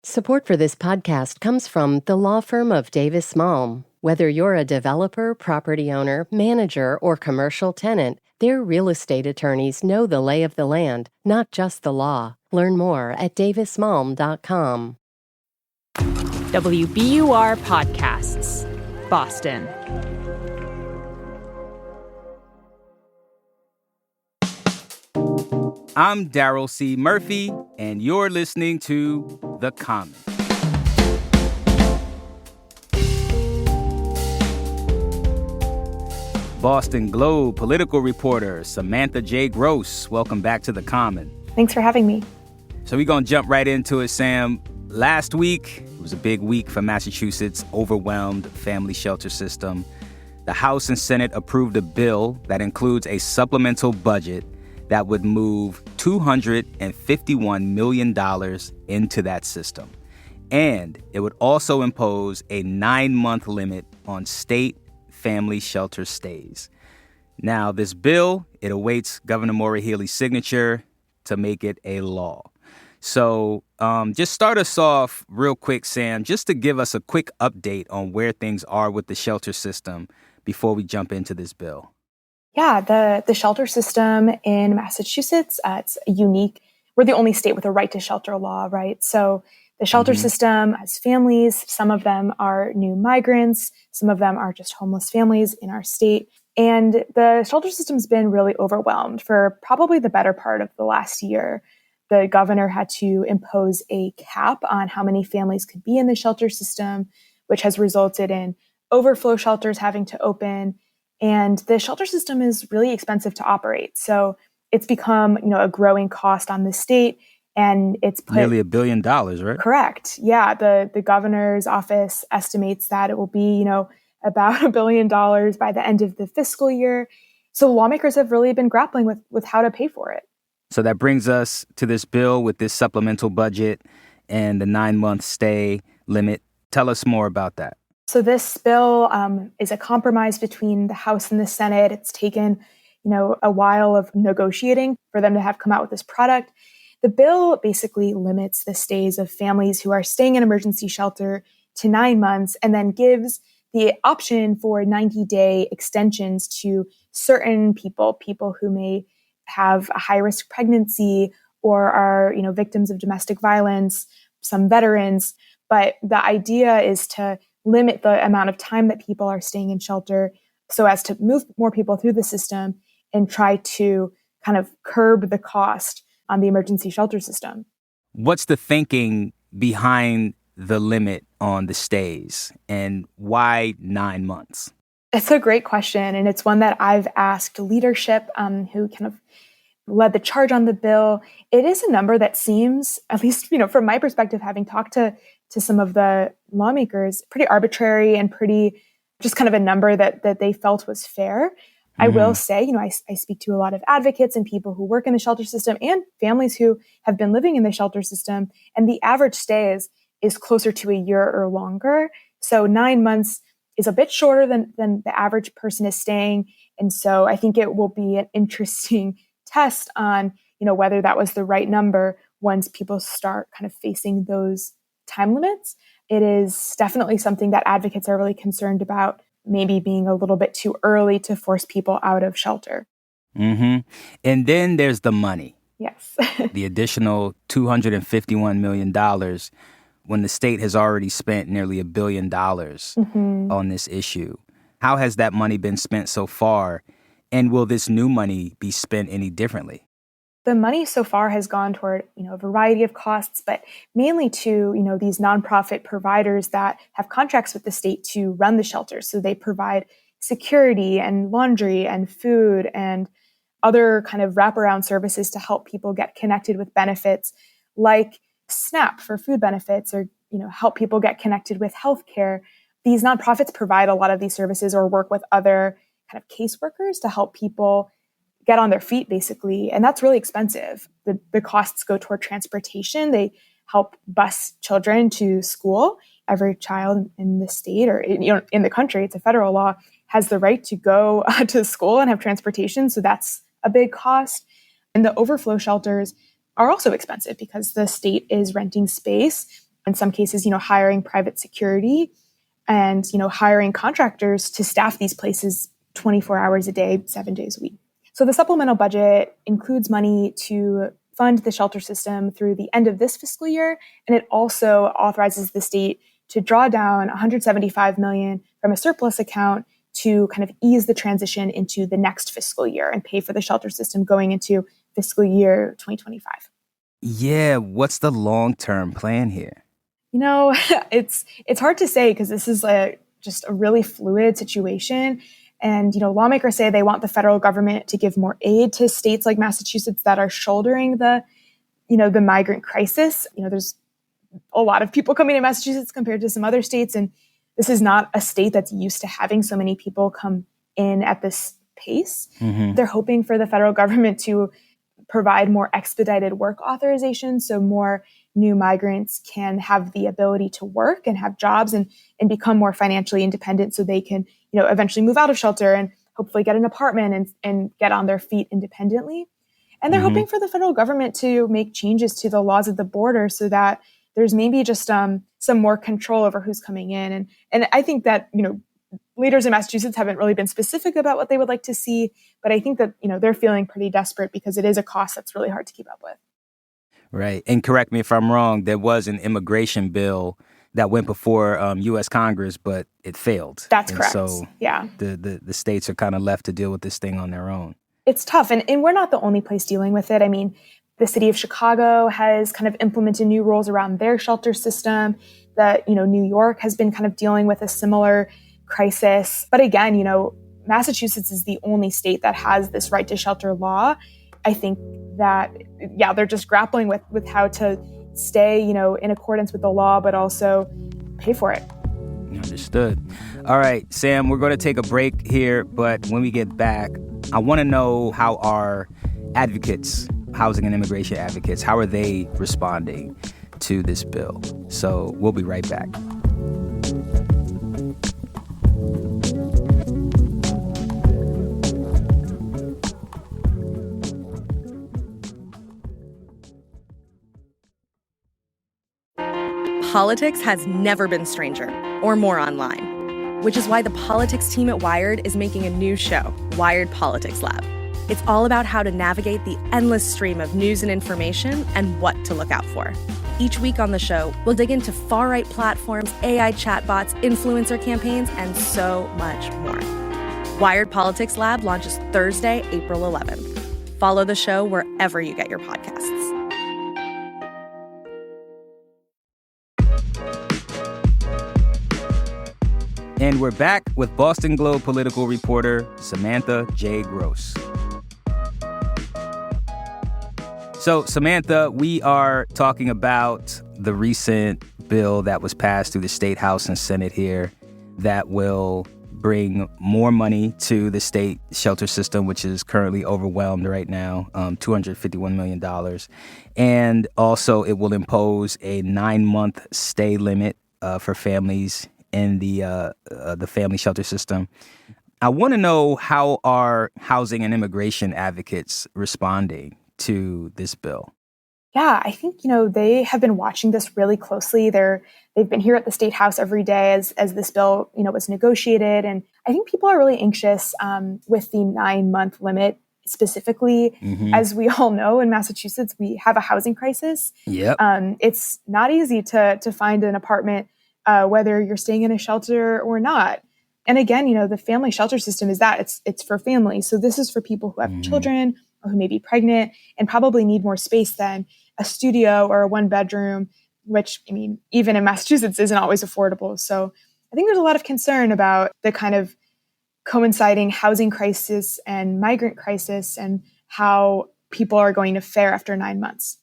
Support for this podcast comes from the law firm of Davis Malm. Whether you're a developer, property owner, manager, or commercial tenant, their real estate attorneys know the lay of the land, not just the law. Learn more at davismalm.com. WBUR Podcasts, Boston. I'm Daryl C. Murphy, and you're listening to The Common. Boston Globe political reporter Samantha J. Welcome back to The Common. Thanks for having me. So we're going to jump right into it, Sam. Last week, it was a big week for Massachusetts' overwhelmed family shelter system. The House and Senate approved a bill that includes a supplemental budget that would move $251 million into that system. And it would also impose a 9-month limit on state family shelter stays. Now, this bill, it awaits Governor Maura Healey's signature to make it a law. So just start us off real quick, Sam, just to give us a quick update on where things are with the shelter system before we jump into this bill. Yeah, the shelter system in Massachusetts, it's unique. We're the only state with a right to shelter law, right? So the shelter system has families. Some of them are new migrants. Some of them are just homeless families in our state. And the shelter system's been really overwhelmed for probably the better part of the last year. The governor had to impose a cap on how many families could be in the shelter system, which has resulted in overflow shelters having to open. And the shelter system is really expensive to operate. So it's become, a growing cost on the state. And it's put nearly $1 billion, right? Correct. Yeah. The governor's office estimates that it will be, about $1 billion by the end of the fiscal year. So lawmakers have really been grappling with how to pay for it. So that brings us to this bill with this supplemental budget and the 9-month stay limit. Tell us more about that. So this bill is a compromise between the House and the Senate. It's taken, a while of negotiating for them to have come out with this product. The bill basically limits the stays of families who are staying in emergency shelter to 9 months and then gives the option for 90-day extensions to certain people who may have a high-risk pregnancy or are, victims of domestic violence, some veterans. But the idea is to limit the amount of time that people are staying in shelter so as to move more people through the system and try to kind of curb the cost on the emergency shelter system. What's the thinking behind the limit on the stays and why 9 months? It's a great question. And it's one that I've asked leadership who kind of led the charge on the bill. It is a number that seems, at least, from my perspective, having talked to some of the lawmakers, pretty arbitrary and pretty just kind of a number that they felt was fair. I will say, I speak to a lot of advocates and people who work in the shelter system and families who have been living in the shelter system. And the average stay is closer to a year or longer. So 9 months is a bit shorter than the average person is staying. And so I think it will be an interesting test on, whether that was the right number once people start kind of facing those time limits. It is definitely something that advocates are really concerned about, maybe being a little bit too early to force people out of shelter. And then there's the money. Yes. The additional $251 million when the state has already spent nearly $1 billion on this issue. How has that money been spent so far? And will this new money be spent any differently? The money so far has gone toward, a variety of costs, but mainly to, these nonprofit providers that have contracts with the state to run the shelters. So they provide security and laundry and food and other kind of wraparound services to help people get connected with benefits like SNAP for food benefits or, help people get connected with healthcare. These nonprofits provide a lot of these services or work with other kind of caseworkers to help people get on their feet, basically. And that's really expensive. The costs go toward transportation. They help bus children to school. Every child in the state or in the country, it's a federal law, has the right to go to school and have transportation. So that's a big cost. And the overflow shelters are also expensive because the state is renting space in some cases, hiring private security and, hiring contractors to staff these places 24 hours a day, 7 days a week. So the supplemental budget includes money to fund the shelter system through the end of this fiscal year. And it also authorizes the state to draw down $175 million from a surplus account to kind of ease the transition into the next fiscal year and pay for the shelter system going into fiscal year 2025. Yeah, what's the long-term plan here? It's hard to say because this is just a really fluid situation. And, lawmakers say they want the federal government to give more aid to states like Massachusetts that are shouldering the migrant crisis. There's a lot of people coming to Massachusetts compared to some other states. And this is not a state that's used to having so many people come in at this pace. Mm-hmm. They're hoping for the federal government to provide more expedited work authorization so more new migrants can have the ability to work and have jobs and become more financially independent so they can, eventually move out of shelter and hopefully get an apartment and get on their feet independently. And they're hoping for the federal government to make changes to the laws at the border so that there's maybe just some more control over who's coming in. And I think that, leaders in Massachusetts haven't really been specific about what they would like to see, but I think that, they're feeling pretty desperate because it is a cost that's really hard to keep up with. Right. And correct me if I'm wrong, there was an immigration bill that went before U.S. Congress, but it failed. That's correct. So yeah, the states are kind of left to deal with this thing on their own. It's tough. And we're not the only place dealing with it. I mean, the city of Chicago has kind of implemented new rules around their shelter system. That, New York has been kind of dealing with a similar crisis. But again, Massachusetts is the only state that has this right to shelter law. I think that, they're just grappling with how to stay, in accordance with the law, but also pay for it. Understood. All right, Sam, we're going to take a break here, but when we get back, I want to know how our advocates, housing and immigration advocates, how are they responding to this bill? So we'll be right back. Politics has never been stranger or more online, which is why the politics team at Wired is making a new show, Wired Politics Lab. It's all about how to navigate the endless stream of news and information and what to look out for. Each week on the show, we'll dig into far-right platforms, AI chatbots, influencer campaigns, and so much more. Wired Politics Lab launches Thursday, April 11th. Follow the show wherever you get your podcasts. And we're back with Boston Globe political reporter Samantha J. Gross. So, Samantha, we are talking about the recent bill that was passed through the State House and Senate here that will bring more money to the state shelter system, which is currently overwhelmed right now, $251 million. And also it will impose a 9-month stay limit for families in the family shelter system. I want to know how are housing and immigration advocates responding to this bill? Yeah, I think, they have been watching this really closely. They've been here at the State House every day as this bill, was negotiated. And I think people are really anxious with the 9-month limit specifically. Mm-hmm. As we all know, in Massachusetts, we have a housing crisis. Yep. It's not easy to find an apartment, whether you're staying in a shelter or not. And again, the family shelter system is that it's for families. So this is for people who have children or who may be pregnant and probably need more space than a studio or a 1-bedroom, which, even in Massachusetts isn't always affordable. So I think there's a lot of concern about the kind of coinciding housing crisis and migrant crisis and how people are going to fare after 9 months.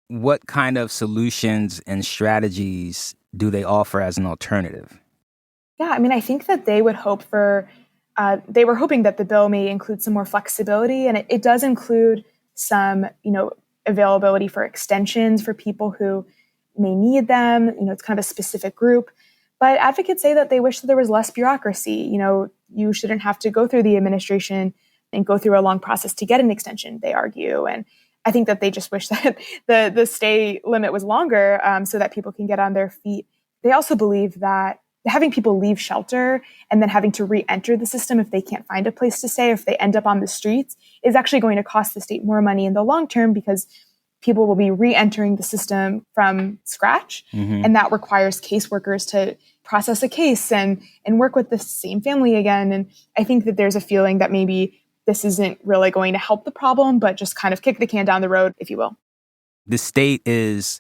What kind of solutions and strategies do they offer as an alternative? Yeah, I think that they would hope for, they were hoping that the bill may include some more flexibility, and it does include some, availability for extensions for people who may need them. It's kind of a specific group. But advocates say that they wish that there was less bureaucracy. You shouldn't have to go through the administration and go through a long process to get an extension, they argue. And I think that they just wish that the stay limit was longer so that people can get on their feet. They also believe that having people leave shelter and then having to re-enter the system if they can't find a place to stay, if they end up on the streets, is actually going to cost the state more money in the long term because people will be re-entering the system from scratch. Mm-hmm. And that requires caseworkers to process a case and work with the same family again. And I think that there's a feeling that maybe this isn't really going to help the problem, but just kind of kick the can down the road, if you will. The state is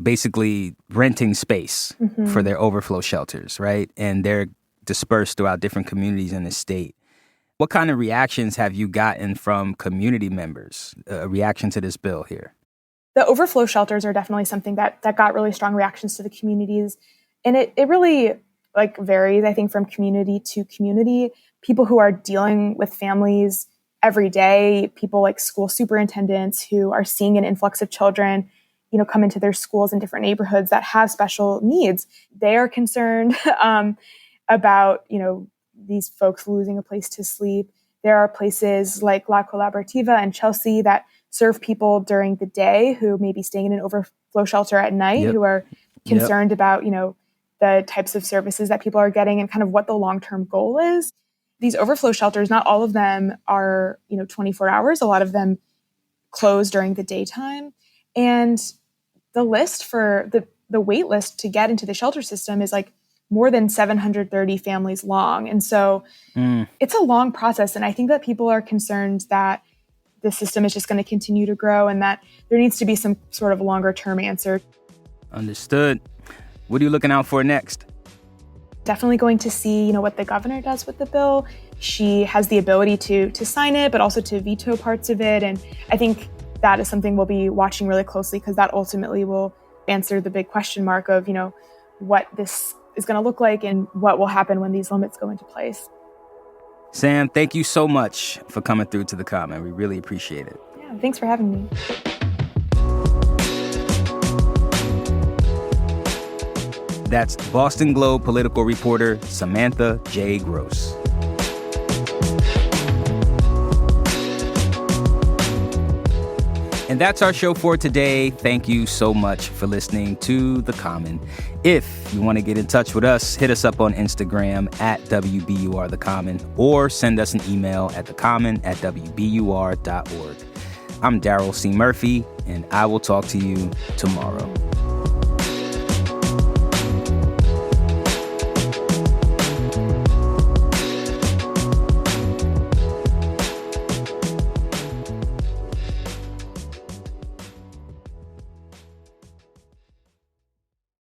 basically renting space mm-hmm. for their overflow shelters, right? And they're dispersed throughout different communities in the state. What kind of reactions have you gotten from community members, a reaction to this bill here? The overflow shelters are definitely something that got really strong reactions to the communities. And it really varies, I think, from community to community. People who are dealing with families every day, people like school superintendents who are seeing an influx of children, come into their schools in different neighborhoods that have special needs. They are concerned about, these folks losing a place to sleep. There are places like La Colaborativa and Chelsea that serve people during the day who may be staying in an overflow shelter at night, yep. who are concerned yep. about, the types of services that people are getting and kind of what the long-term goal is. These overflow shelters, not all of them are, 24 hours. A lot of them close during the daytime. And the list for the wait list to get into the shelter system is more than 730 families long. And so it's a long process. And I think that people are concerned that the system is just going to continue to grow and that there needs to be some sort of longer term answer. Understood. What are you looking out for next? Definitely going to see, what the governor does with the bill. She has the ability to sign it, but also to veto parts of it. And I think that is something we'll be watching really closely because that ultimately will answer the big question mark of, what this is going to look like and what will happen when these limits go into place. Sam, thank you so much for coming through to The Common. We really appreciate it. Yeah, thanks for having me. That's Boston Globe political reporter Samantha J. Gross. And that's our show for today. Thank you so much for listening to The Common. If you want to get in touch with us, hit us up on Instagram at WBUR The Common or send us an email at thecommon@wbur.org. I'm Daryl C. Murphy, and I will talk to you tomorrow.